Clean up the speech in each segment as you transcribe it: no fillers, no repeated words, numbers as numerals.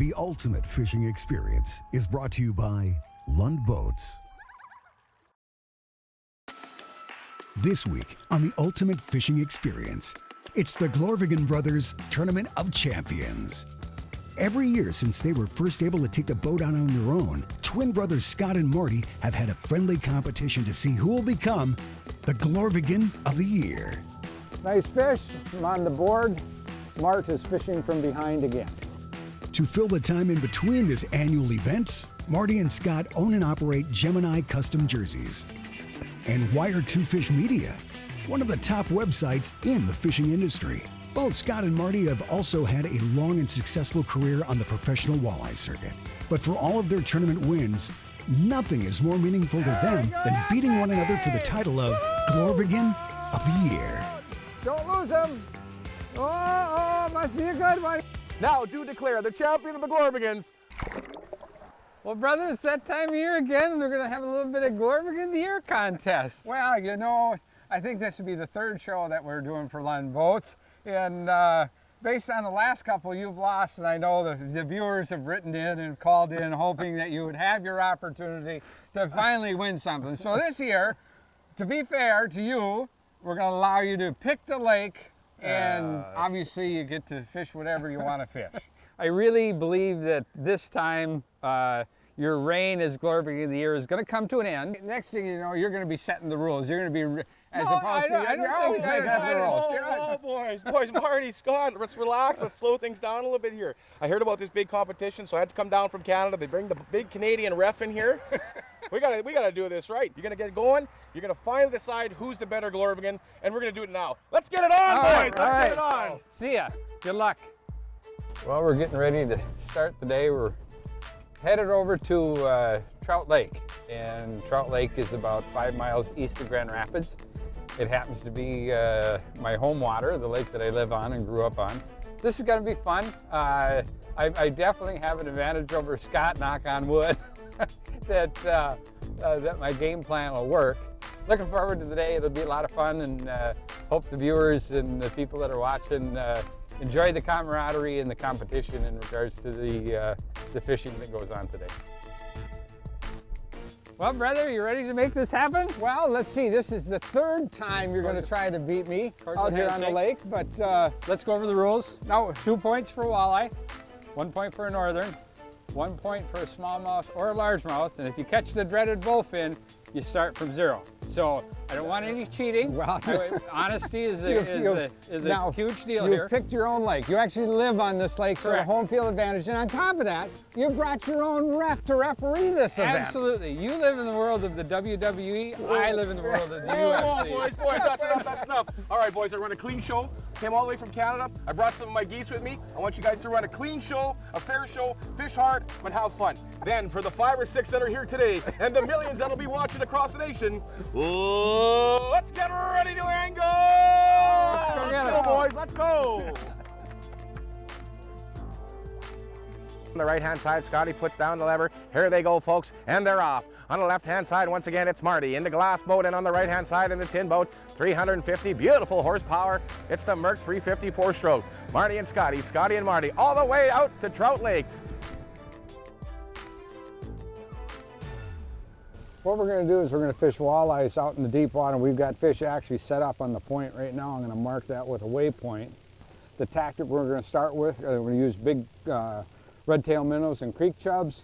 The ultimate fishing experience is brought to you by Lund Boats. This week on the ultimate fishing experience, it's the Glorvigen Brothers Tournament of Champions. Every year since they were first able to take the boat out on their own, twin brothers Scott and Marty have had a friendly competition to see who will become the Glorvigen of the Year. Nice fish. I'm on the board. Mart is fishing from behind again. To fill the time in between this annual event, Marty and Scott own and operate Gemini Custom Jerseys and Wire 2 Fish Media, one of the top websites in the fishing industry. Both Scott and Marty have also had a long and successful career on the professional walleye circuit. But for all of their tournament wins, nothing is more meaningful to them than beating one another for the title of Glorvigen of the Year. Don't lose him. Oh, must be a good one. Now do declare the champion of the Glorvigens. Well, brother, it's that time of year again. We're going to have a little bit of Glorvigen of the Year contest. Well, you know, I think this would be the third show that we're doing for Lund Boats. And based on the last couple you've lost, and I know the viewers have written in and called in hoping that you would have your opportunity to finally win something. So this year, to be fair to you, we're going to allow you to pick the lake, and obviously you get to fish whatever you want to fish. I really believe that this time your reign as Glorvigen of the Year is going to come to an end. Next thing you know, you're going to be setting the rules. You're going to be, you're always making up the rules. Boys, Marty, Scott, let's relax. Let's slow things down a little bit here. I heard about this big competition, so I had to come down from Canada. They bring the big Canadian ref in here. We gotta do this right. You're gonna get going. You're gonna finally decide who's the better Glorvigen, and we're gonna do it now. Let's get it on, boys. Let's get it on. See ya. Good luck. Well, we're getting ready to start the day. We're headed over to Trout Lake, and Trout Lake is about 5 miles east of Grand Rapids. It happens to be my home water, the lake that I live on and grew up on. This is going to be fun. I definitely have an advantage over Scott, knock on wood, that my game plan will work. Looking forward to the day. It'll be a lot of fun, and hope the viewers and the people that are watching enjoy the camaraderie and the competition in regards to the fishing that goes on today. Well, brother, you ready to make this happen? Well, let's see. This is the third time you're going to try to beat me out here on the lake, but let's go over the rules. No, 2 points for walleye, 1 point for a northern, 1 point for a smallmouth or a largemouth, and if you catch the dreaded bullfin, you start from 0. So I don't want any cheating. Well, honesty is a huge deal here. You picked your own lake. You actually live on this lake, so the home field advantage. And on top of that, you brought your own ref to referee this event. Absolutely. You live in the world of the WWE. I live in the world of the UFC. Boys, that's enough. All right, boys, I run a clean show. Came all the way from Canada. I brought some of my geese with me. I want you guys to run a clean show, a fair show, fish hard, but have fun. Then, for the 5 or 6 that are here today, and the millions that'll be watching across the nation, let's get ready to angle! Let's go, boys, let's go! On the right-hand side, Scotty puts down the lever. Here they go, folks, and they're off. On the left-hand side, once again, it's Marty in the glass boat, and on the right-hand side in the tin boat, 350 beautiful horsepower. It's the Merc 350 4-stroke. Marty and Scotty and Marty, all the way out to Trout Lake. What we're going to do is we're going to fish walleyes out in the deep water. We've got fish actually set up on the point right now. I'm going to mark that with a waypoint. The tactic we're going to start with, we're going to use big red-tailed minnows and creek chubs.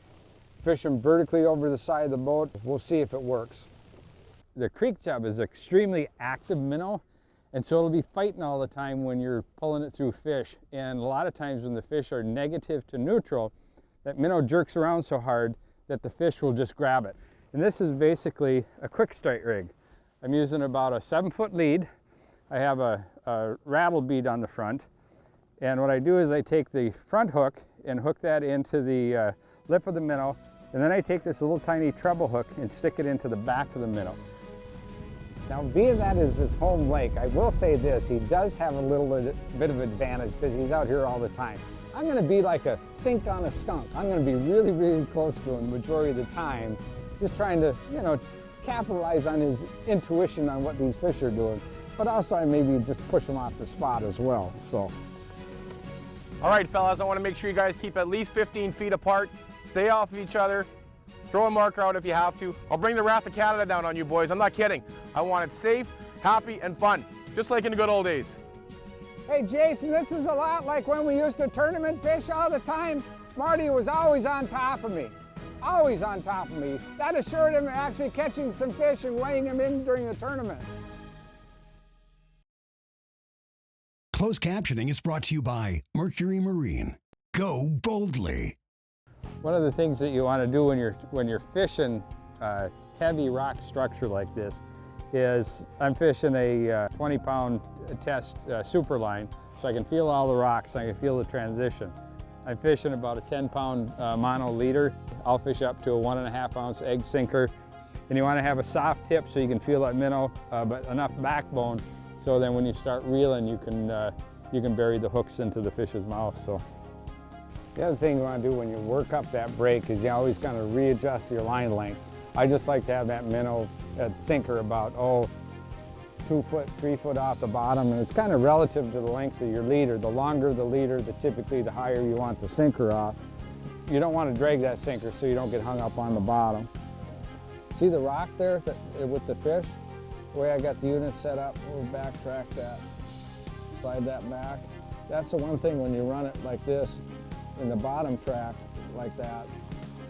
Fish them vertically over the side of the boat. We'll see if it works. The creek chub is an extremely active minnow, and so it'll be fighting all the time when you're pulling it through fish. And a lot of times when the fish are negative to neutral, that minnow jerks around so hard that the fish will just grab it. And this is basically a quick strike rig. I'm using about a 7-foot lead. I have a rattle bead on the front. And what I do is I take the front hook and hook that into the lip of the minnow. And then I take this little tiny treble hook and stick it into the back of the minnow. Now, being that is his home lake, I will say this, he does have a little bit of advantage because he's out here all the time. I'm going to be like a think on a skunk. I'm going to be really, really close to him the majority of the time, just trying to, you know, capitalize on his intuition on what these fish are doing. But also I maybe just push him off the spot as well. So All right, fellas, I want to make sure you guys keep at least 15 feet apart. Stay off of each other. Throw a marker out if you have to. I'll bring the Wrath of Canada down on you boys. I'm not kidding. I want it safe, happy, and fun, just like in the good old days. Hey Jason, this is a lot like when we used to tournament fish all the time. Marty was always on top of me. Always on top of me. That assured him of actually catching some fish and weighing them in during the tournament. Closed captioning is brought to you by Mercury Marine. Go boldly. One of the things that you want to do when you're fishing a heavy rock structure like this is I'm fishing a 20-pound test super line, so I can feel all the rocks, I can feel the transition. I'm fishing about a 10-pound mono leader. I'll fish up to a 1.5-ounce egg sinker. And you want to have a soft tip so you can feel that minnow, but enough backbone so then when you start reeling you can bury the hooks into the fish's mouth. So. The other thing you want to do when you work up that break is you always got to readjust your line length. I just like to have that minnow at sinker about 2 foot, 3 foot off the bottom, and it's kind of relative to the length of your leader. The longer the leader, typically the higher you want the sinker off. You don't want to drag that sinker so you don't get hung up on the bottom. See the rock there with the fish? The way I got the unit set up, we'll backtrack that, slide that back. That's the one thing when you run it like this, in the bottom track like that,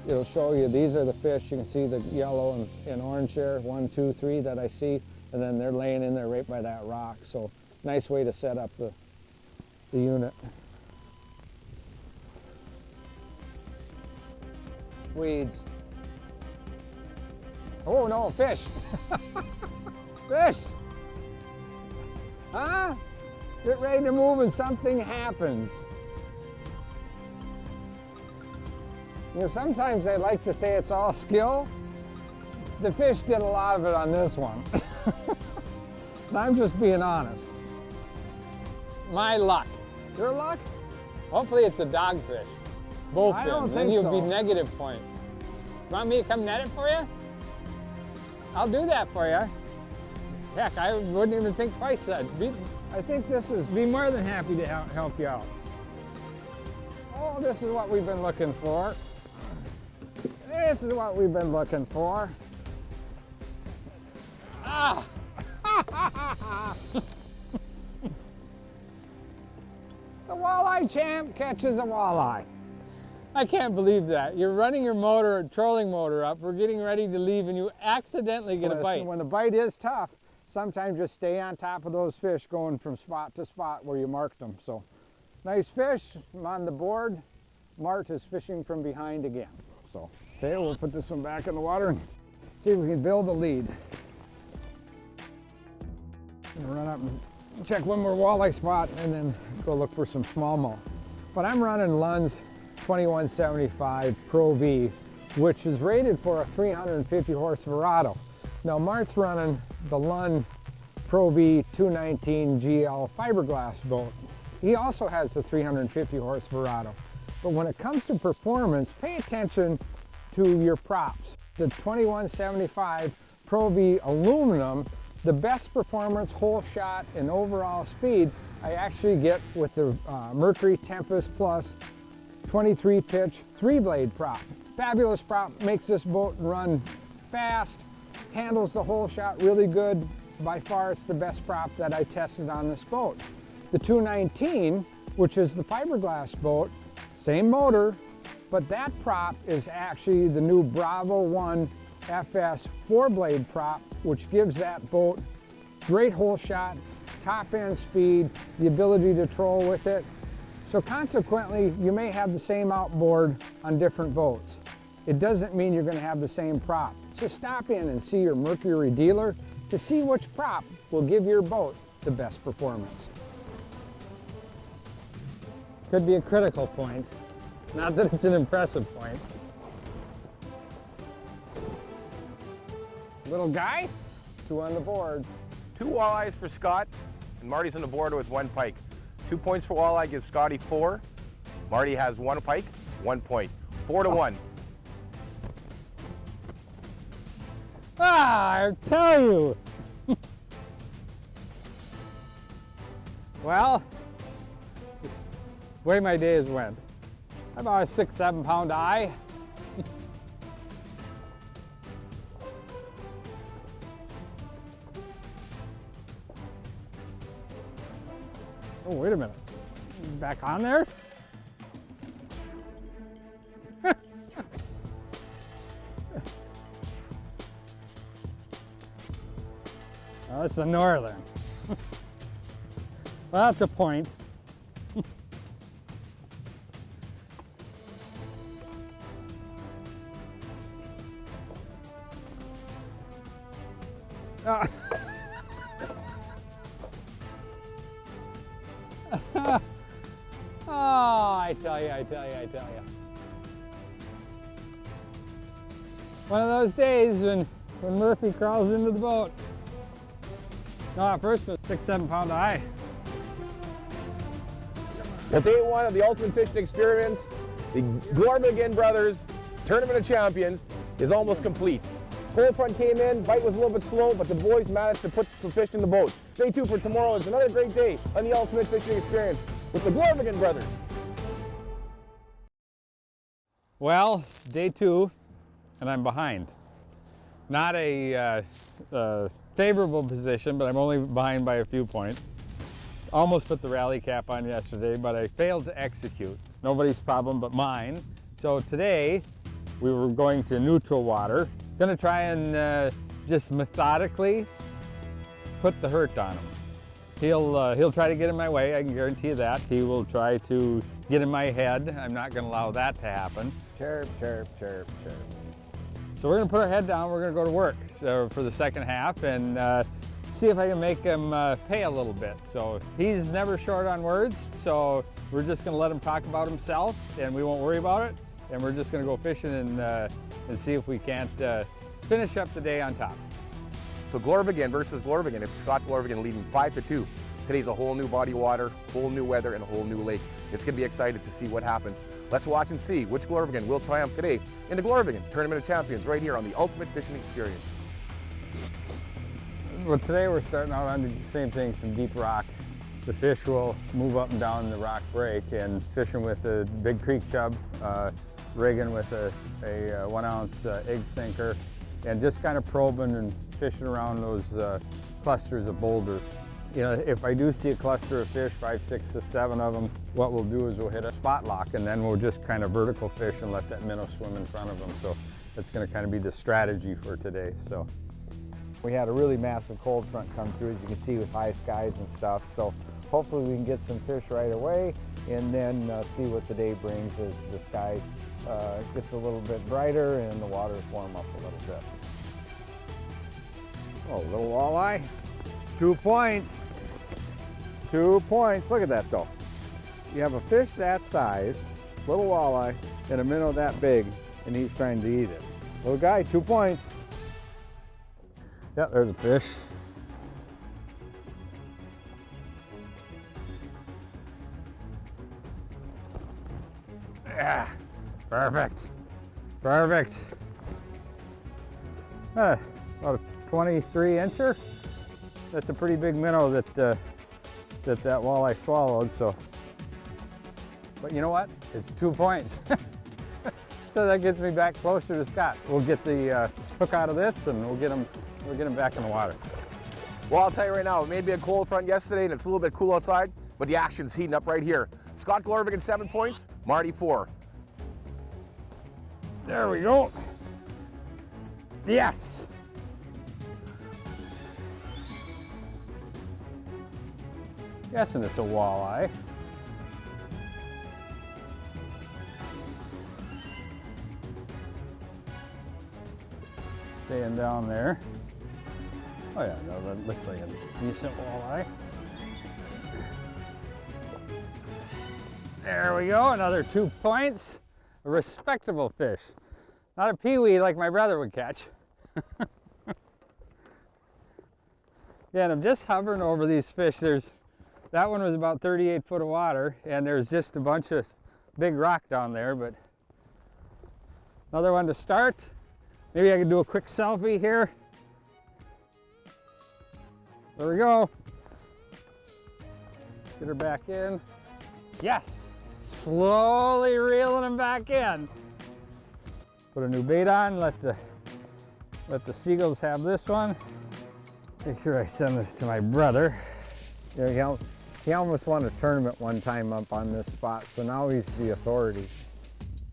it'll show you these are the fish. You can see the yellow and orange there, 1, 2, 3 that I see, and then they're laying in there right by that rock. So nice way to set up the unit. Weeds. Oh no, fish. Fish. Huh? Get ready to move and something happens. You know, sometimes I like to say it's all skill. The fish did a lot of it on this one. And I'm just being honest. My luck. Your luck? Hopefully it's a dogfish. Bullfin. Then you'll be negative points. Want me to come net it for you? I'll do that for you. Heck, I wouldn't even think twice that. I think this is... Be more than happy to help you out. Oh, this is what we've been looking for. This is what we've been looking for. Ah! The walleye champ catches a walleye. I can't believe that. You're running your motor, trolling motor up, we're getting ready to leave, and you accidentally get a bite. When the bite is tough, sometimes just stay on top of those fish going from spot to spot where you marked them. So, nice fish. I'm on the board. Mart is fishing from behind again. So, okay, we'll put this one back in the water and see if we can build a lead. Run up and check one more walleye spot and then go look for some smallmouth. But I'm running Lund's 2175 Pro V, which is rated for a 350 horse Verado. Now Mart's running the Lund Pro V 219 GL fiberglass boat. He also has the 350 horse Verado. But when it comes to performance, pay attention to your props. The 2175 Pro V aluminum, the best performance, hole shot, and overall speed I actually get with the Mercury Tempest Plus 23 pitch 3-blade prop. Fabulous prop, makes this boat run fast, handles the hole shot really good. By far it's the best prop that I tested on this boat. The 219, which is the fiberglass boat, same motor, but that prop is actually the new Bravo 1 FS 4-blade prop, which gives that boat great hole shot, top end speed, the ability to troll with it. So consequently, you may have the same outboard on different boats. It doesn't mean you're going to have the same prop. So stop in and see your Mercury dealer to see which prop will give your boat the best performance. Could be a critical point, not that it's an impressive point. Little guy, 2 on the board. 2 walleyes for Scott, and Marty's on the board with 1 pike. 2 points for walleye gives Scotty 4. Marty has 1 pike, 1 point. 4 to 1. Ah, I tell you. Well, The way my days went. About a 6-7 pound eye. Oh, wait a minute. Back on there? Oh, it's the northern. Well, that's a point. Oh, I tell you. One of those days when Murphy crawls into the boat. No, at first it was 6-7 pound eye. Well, day one of the Ultimate Fishing Experience, the Glorvigen brothers, Tournament of Champions, is almost complete. Cold front came in, bite was a little bit slow, but the boys managed to put some fish in the boat. Stay tuned for tomorrow. It's another great day on the Ultimate Fishing Experience with the Glorvigen brothers. Well, day 2, and I'm behind. Not a favorable position, but I'm only behind by a few points. Almost put the rally cap on yesterday, but I failed to execute. Nobody's problem but mine. So today, we were going to neutral water. Gonna try and just methodically put the hurt on him. He'll try to get in my way, I can guarantee you that. He will try to get in my head. I'm not gonna allow that to happen. Chirp, chirp, chirp, chirp. So we're gonna put our head down, we're gonna go to work for the second half and see if I can make him pay a little bit. So he's never short on words, so we're just gonna let him talk about himself and we won't worry about it. And we're just gonna go fishing and see if we can't finish up the day on top. So Glorvigen versus Glorvigen. It's Scott Glorvigen leading 5-2. Today's a whole new body of water, whole new weather, and a whole new lake. It's gonna be exciting to see what happens. Let's watch and see which Glorvigen will triumph today in the Glorvigen Tournament of Champions right here on the Ultimate Fishing Experience. Well, today we're starting out on the same thing, some deep rock. The fish will move up and down the rock break and fishing with a big creek chub, rigging with a 1 ounce egg sinker, and just kind of probing and fishing around those clusters of boulders. You know, if I do see a cluster of fish, 5, 6, or 7 of them, what we'll do is we'll hit a spot lock and then we'll just kind of vertical fish and let that minnow swim in front of them. So that's going to kind of be the strategy for today. So We had a really massive cold front come through, as you can see, with high skies and stuff. So hopefully we can get some fish right away and then see what the day brings as the sky gets a little bit brighter and the waters warm up a little bit. Oh, little walleye. 2 points. 2 points. Look at that though. You have a fish that size, little walleye, and a minnow that big, and he's trying to eat it. Little guy, 2 points. Yep, there's a fish. Yeah, perfect. Perfect. About a 23 incher. That's a pretty big minnow that that walleye swallowed. So, but you know what? It's 2 points. So that gets me back closer to Scott. We'll get the hook out of this, and we'll get him back in the water. Well, I'll tell you right now, it may be a cold front yesterday and it's a little bit cool outside, but the action's heating up right here. Scott Glorvigen 7 points, Marty 4. There we go. Yes. Guessing it's a walleye. Staying down there. Oh yeah, no, that looks like a decent walleye. There we go, another 2 points. A respectable fish. Not a peewee like my brother would catch. Yeah, and I'm just hovering over these fish. That one was about 38 foot of water, and there's just a bunch of big rock down there, but another one to start. Maybe I can do a quick selfie here. There we go. Get her back in. Yes, Slowly reeling them back in. Put a new bait on, let the seagulls have this one. Make sure I send this to my brother. There you go. He almost won a tournament one time up on this spot, so now he's the authority.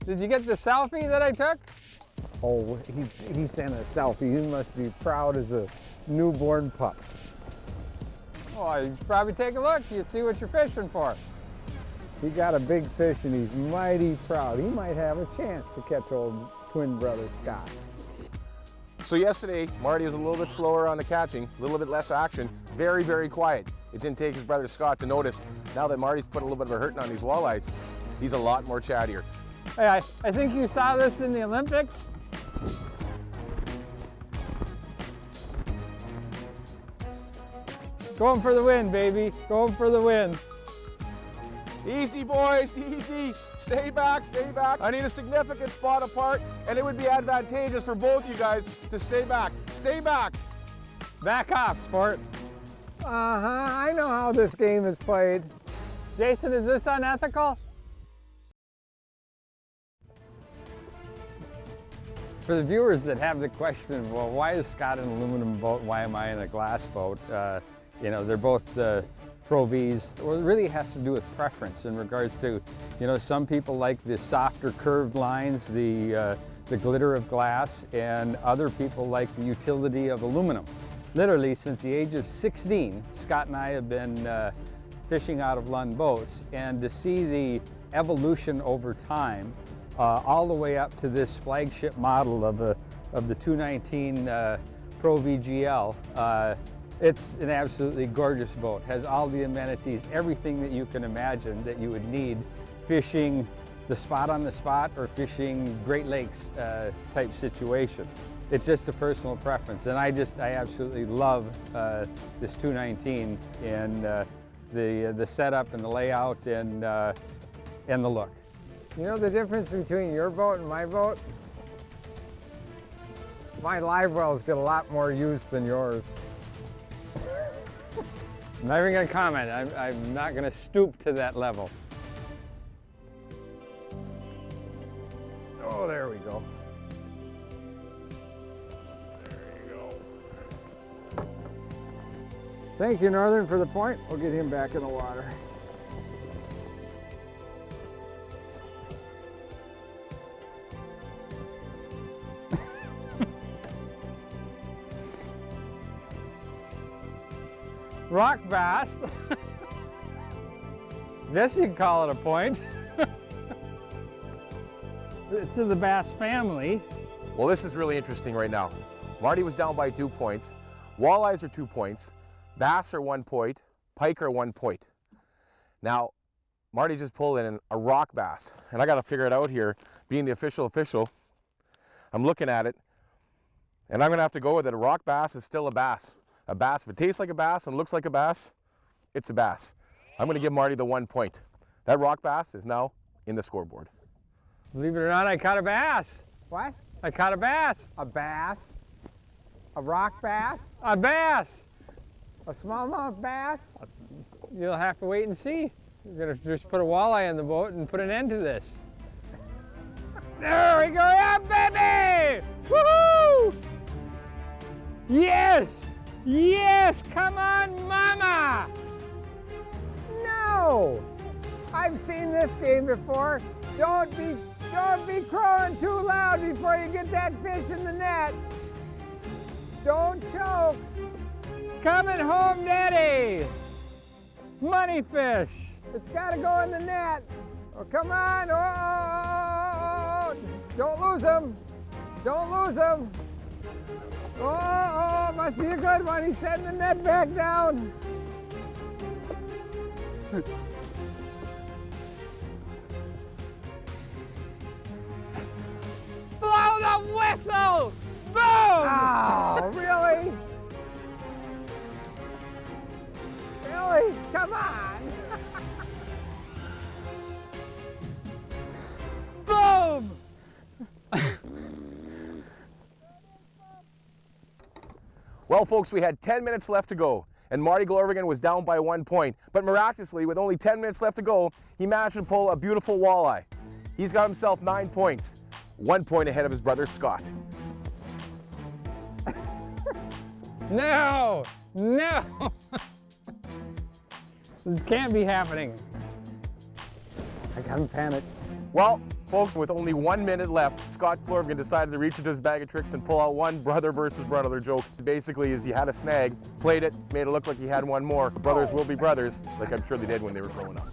Did you get the selfie that I took? Oh, he sent a selfie. He must be proud as a newborn pup. Oh, you should probably take a look. You see what you're fishing for. He got a big fish and he's mighty proud. He might have a chance to catch old twin brother Scott. So yesterday, Marty was a little bit slower on the catching, a little bit less action, very, very quiet. It didn't take his brother Scott to notice. Now that Marty's put a little bit of a hurting on these walleyes, he's a lot more chattier. Hey, I think you saw this in the Olympics. Going for the win, baby. Going for the win. Easy, boys, easy. Stay back, stay back. I need a significant spot apart, and it would be advantageous for both you guys to stay back. Stay back. Back off, sport. I know how this game is played. Jason, is this unethical? For the viewers that have the question, well, why is Scott in an aluminum boat? Why am I in a glass boat? You know, they're both Pro Vs. Well, it really has to do with preference in regards to, you know, some people like the softer curved lines, the glitter of glass, and other people like the utility of aluminum. Literally, since the age of 16, Scott and I have been fishing out of Lund Boats, and to see the evolution over time, all the way up to this flagship model of the 219 Pro VGL. It's an absolutely gorgeous boat. Has all the amenities, everything that you can imagine that you would need fishing the spot on the spot or fishing Great Lakes type situations. It's just a personal preference, and I absolutely love this 219 and the setup and the layout and the look. You know the difference between your boat and my boat? My live wells get a lot more use than yours. I'm not even going to comment. I'm not going to stoop to that level. Oh, there we go. There you go. Thank you, Northern, for the point. We'll get him back in the water. Rock bass. Guess you can call it a point. It's in the bass family. Well, this is really interesting right now. Marty was down by 2 points. Walleyes are 2 points. Bass are 1 point. Pike are 1 point. Now, Marty just pulled in a rock bass, and I got to figure it out here. Being the official, I'm looking at it, and I'm going to have to go with it. A rock bass is still a bass. A bass, if it tastes like a bass and looks like a bass, it's a bass. I'm going to give Marty the 1 point. That rock bass is now in the scoreboard. Believe it or not, I caught a bass. What? I caught a bass. A bass? A rock bass? A bass! A smallmouth bass? You'll have to wait and see. You're going to just put a walleye in the boat and put an end to this. There we go, yeah, baby! Woohoo! Yes! Yes, come on, mama! No! I've seen this game before. Don't be crowing too loud before you get that fish in the net. Don't choke. Coming home, Daddy. Money fish. It's gotta go in the net. Oh, come on. Oh, don't lose him. Don't lose him. Oh, must be a good one. He's setting the net back down. Blow the whistle! Boom! Oh, really? Really? Come on! Boom! Well, folks, we had 10 minutes left to go, and Marty Glorvigen was down by 1 point. But miraculously, with only 10 minutes left to go, he managed to pull a beautiful walleye. He's got himself 9 points, 1 point ahead of his brother Scott. No! No! This can't be happening. I got panicked. Well, folks, with only 1 minute left, Scott Glorvigen decided to reach into his bag of tricks and pull out one brother versus brother joke. Basically, is he had a snag, played it, made it look like he had one more. Brothers will be brothers, like I'm sure they did when they were growing up.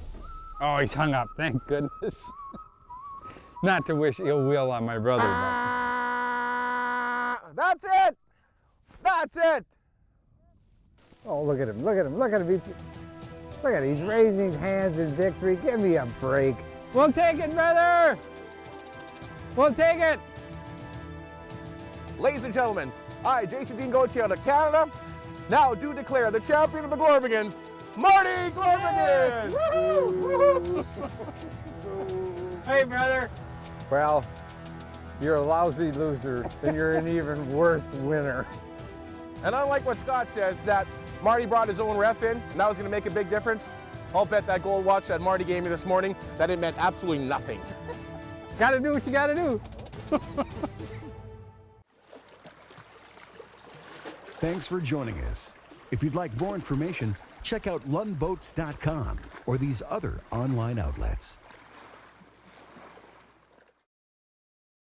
Oh, he's hung up, thank goodness. Not to wish ill will on my brother, but... That's it! That's it! Oh, look at him, look at him, look at him. Look at him, he's raising his hands in victory. Give me a break. We'll take it, brother! We'll take it! Ladies and gentlemen, I, Jason Dean Gauthier out of Canada, now do declare the champion of the Glorvigens, Marty Glorvigen! Hey, brother! Well, you're a lousy loser, and you're an even worse winner. And unlike what Scott says, that Marty brought his own ref in, and that was going to make a big difference, I'll bet that gold watch that Marty gave me this morning, that it meant absolutely nothing. Gotta do what you gotta do. Thanks for joining us. If you'd like more information, check out lundboats.com or these other online outlets.